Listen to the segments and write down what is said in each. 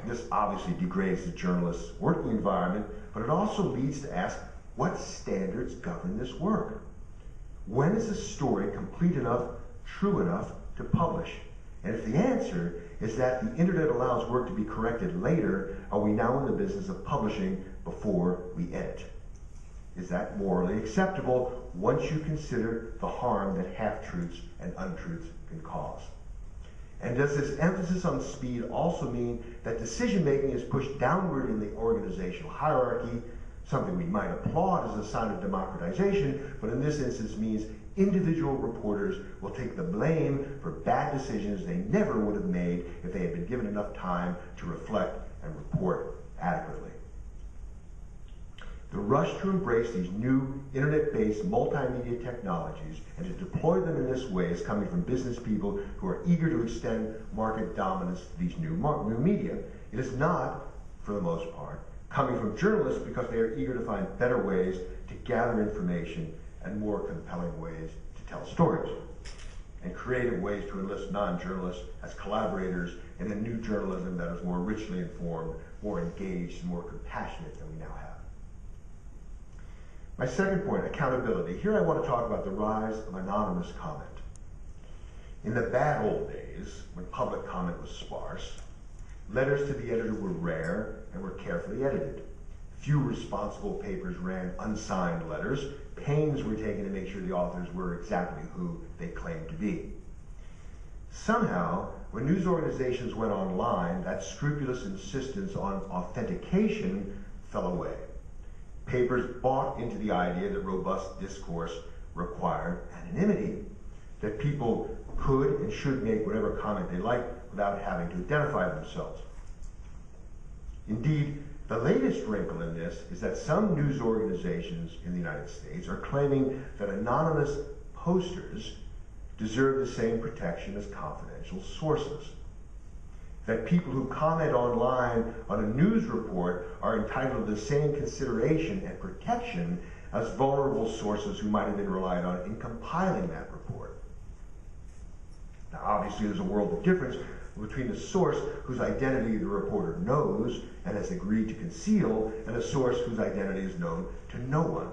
this obviously degrades the journalist's working environment, but it also leads to ask, what standards govern this work? When is a story complete enough, true enough to publish? And if the answer is that the internet allows work to be corrected later, are we now in the business of publishing before we edit? Is that morally acceptable once you consider the harm that half-truths and untruths can cause? And does this emphasis on speed also mean that decision-making is pushed downward in the organizational hierarchy, something we might applaud as a sign of democratization, but in this instance means individual reporters will take the blame for bad decisions they never would have made if they had been given enough time to reflect and report adequately? The rush to embrace these new internet-based multimedia technologies and to deploy them in this way is coming from business people who are eager to extend market dominance to these new media. It is not, for the most part, coming from journalists because they are eager to find better ways to gather information and more compelling ways to tell stories, and creative ways to enlist non-journalists as collaborators in a new journalism that is more richly informed, more engaged, and more compassionate than we now have. My second point, accountability. Here I want to talk about the rise of anonymous comment. In the bad old days, when public comment was sparse, letters to the editor were rare and were carefully edited. Few responsible papers ran unsigned letters. Pains were taken to make sure the authors were exactly who they claimed to be. Somehow, when news organizations went online, that scrupulous insistence on authentication fell away. Papers bought into the idea that robust discourse required anonymity, that people could and should make whatever comment they liked without having to identify themselves. Indeed, the latest wrinkle in this is that some news organizations in the United States are claiming that anonymous posters deserve the same protection as confidential sources. That people who comment online on a news report are entitled to the same consideration and protection as vulnerable sources who might have been relied on in compiling that report. Now, obviously, there's a world of difference between the source whose identity the reporter knows and has agreed to conceal, and a source whose identity is known to no one.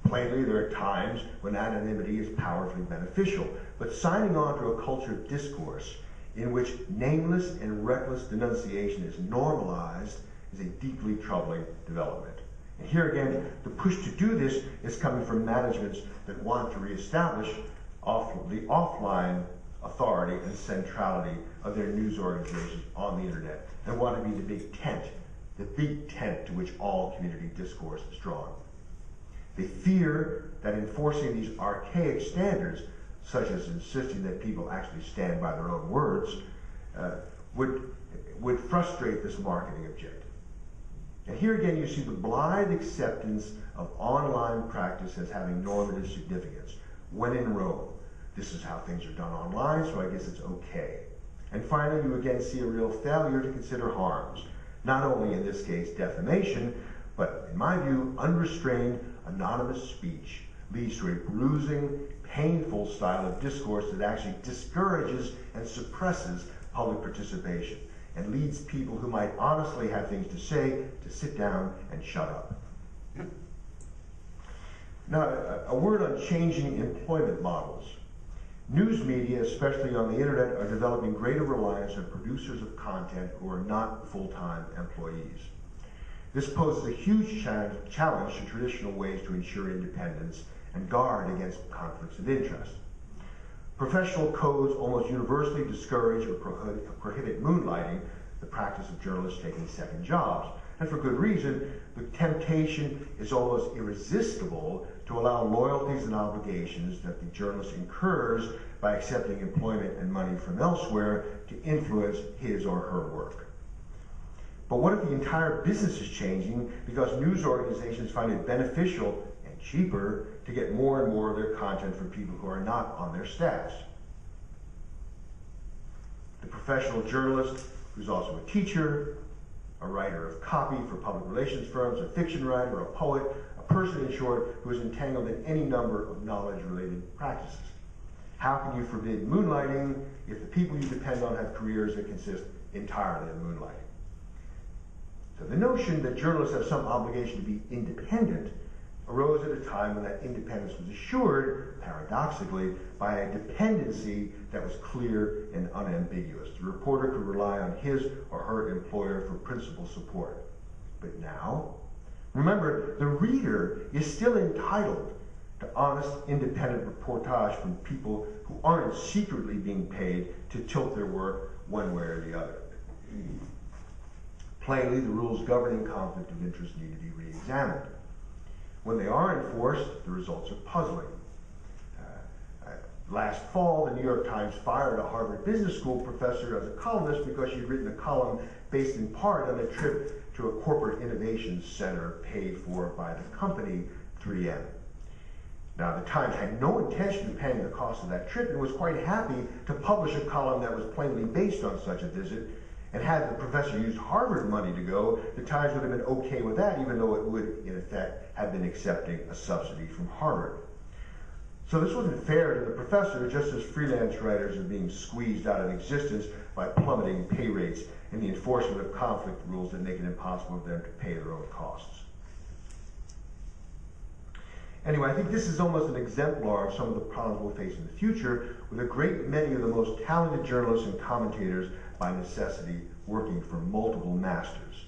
Plainly, there are times when anonymity is powerfully beneficial, but signing on to a culture of discourse in which nameless and reckless denunciation is normalized is a deeply troubling development. And here again, the push to do this is coming from managements that want to reestablish the offline authority and centrality of their news organizations on the internet, and want to be the big tent to which all community discourse is drawn. They fear that enforcing these archaic standards, such as insisting that people actually stand by their own words, would frustrate this marketing objective. And here again you see the blind acceptance of online practice as having normative significance. When in Rome, this is how things are done online, so I guess it's okay. And finally, you again see a real failure to consider harms, not only in this case defamation, but in my view, unrestrained anonymous speech leads to a bruising, painful style of discourse that actually discourages and suppresses public participation and leads people who might honestly have things to say to sit down and shut up. Now, a word on changing employment models. News media, especially on the internet, are developing greater reliance on producers of content who are not full-time employees. This poses a huge challenge to traditional ways to ensure independence and guard against conflicts of interest. Professional codes almost universally discourage or prohibit moonlighting, the practice of journalists taking second jobs. And for good reason. The temptation is almost irresistible to allow loyalties and obligations that the journalist incurs by accepting employment and money from elsewhere to influence his or her work. But what if the entire business is changing because news organizations find it beneficial and cheaper to get more and more of their content from people who are not on their staffs? The professional journalist, who's also a teacher, a writer of copy for public relations firms, a fiction writer, a poet, a person, in short, who is entangled in any number of knowledge-related practices. How can you forbid moonlighting if the people you depend on have careers that consist entirely in moonlight. So the notion that journalists have some obligation to be independent arose at a time when that independence was assured, paradoxically, by a dependency that was clear and unambiguous. The reporter could rely on his or her employer for principal support. But now, remember, the reader is still entitled to honest, independent reportage from people who aren't secretly being paid to tilt their work one way or the other. Plainly, the rules governing conflict of interest need to be re-examined. When they are enforced, the results are puzzling. Last fall, the New York Times fired a Harvard Business School professor as a columnist because she'd written a column based in part on a trip to a corporate innovation center paid for by the company 3M. Now, the Times had no intention of paying the cost of that trip and was quite happy to publish a column that was plainly based on such a visit. And had the professor used Harvard money to go, the Times would have been okay with that, even though it would, in effect, have been accepting a subsidy from Harvard. So this wasn't fair to the professor, just as freelance writers are being squeezed out of existence by plummeting pay rates and the enforcement of conflict rules that make it impossible for them to pay their own costs. Anyway, I think this is almost an exemplar of some of the problems we'll face in the future, with a great many of the most talented journalists and commentators by necessity working for multiple masters.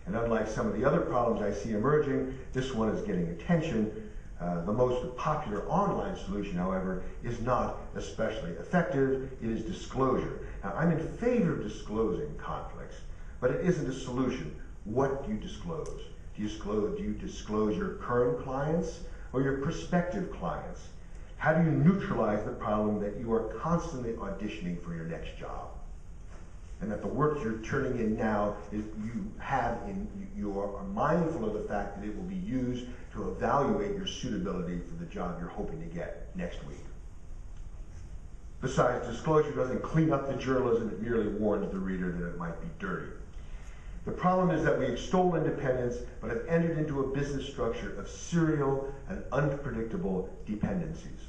And unlike some of the other problems I see emerging, this one is getting attention. The most popular online solution, however, is not especially effective. It is disclosure. Now, I'm in favor of disclosing conflicts, but it isn't a solution. What do you disclose? Do you disclose your current clients or your prospective clients? How do you neutralize the problem that you are constantly auditioning for your next job? And that the work you're turning in now is you are mindful of the fact that it will be used to evaluate your suitability for the job you're hoping to get next week. Besides, disclosure doesn't clean up the journalism, it merely warns the reader that it might be dirty. The problem is that we extol independence, but have entered into a business structure of serial and unpredictable dependencies.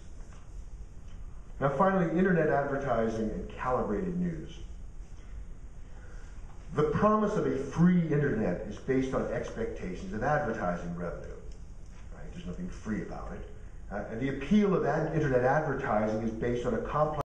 Now finally, internet advertising and calibrated news. The promise of a free internet is based on expectations of advertising revenue. Right? There's nothing free about it. And the appeal of internet advertising is based on a complex